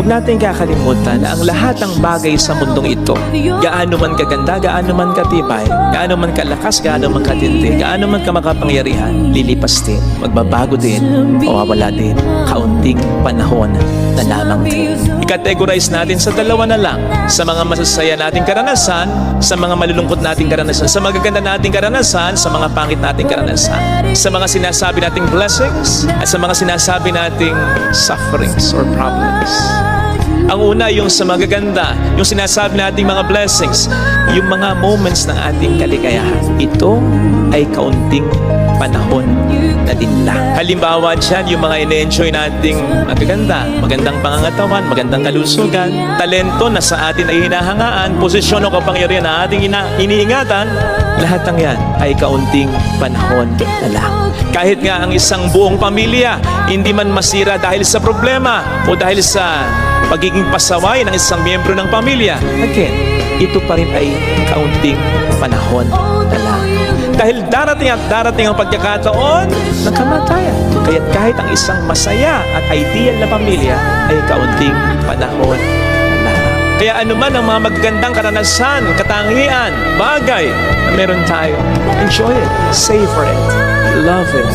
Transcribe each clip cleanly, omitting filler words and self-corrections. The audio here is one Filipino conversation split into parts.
Huwag natin kakalimutan na ang lahat ng bagay sa mundong ito, gaano man kaganda, gaano man katibay, gaano man kalakas, gaano man katindi, gaano man kamakapangyarihan, lilipas din, magbabago din, mawawala din, kaunting panahon na lamang din. I-categorize natin sa dalawa na lang, sa mga masasaya nating karanasan, sa mga malulungkot nating karanasan, sa magaganda nating karanasan, sa mga pangit nating karanasan, sa mga sinasabi nating blessings, at sa mga sinasabi nating sufferings or problems. Ang una, yung sa magaganda, yung sinasabi nating mga blessings, yung mga moments ng ating kaligayahan. Ito ay kaunting panahon na din lang. Halimbawa dyan, yung mga ine-enjoy nating magaganda, magandang pangangatawan, magandang kalusugan, talento na sa atin ay hinahangaan, posisyon o kapangyarihan na ating iniingatan, lahat ng yan ay kaunting panahon na lang. Kahit nga ang isang buong pamilya, hindi man masira dahil sa problema o dahil sa pagiging pasaway ng isang miyembro ng pamilya, again, ito pa rin ay kaunting panahon na lang. Dahil darating at darating ang pagkakataon ng kamatayan. Kaya't kahit ang isang masaya at ideal na pamilya ay kaunting panahon na lang. Kaya anuman ang mga magagandang karanasan, katangian, bagay na meron tayo, enjoy it, savor it, love it,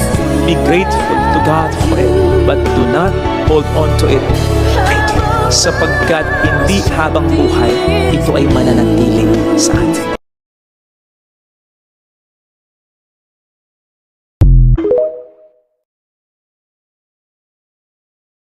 be grateful to God for it, but do not hold on to it tightly, sapagkat hindi habang buhay ito ay mananatili sa atin.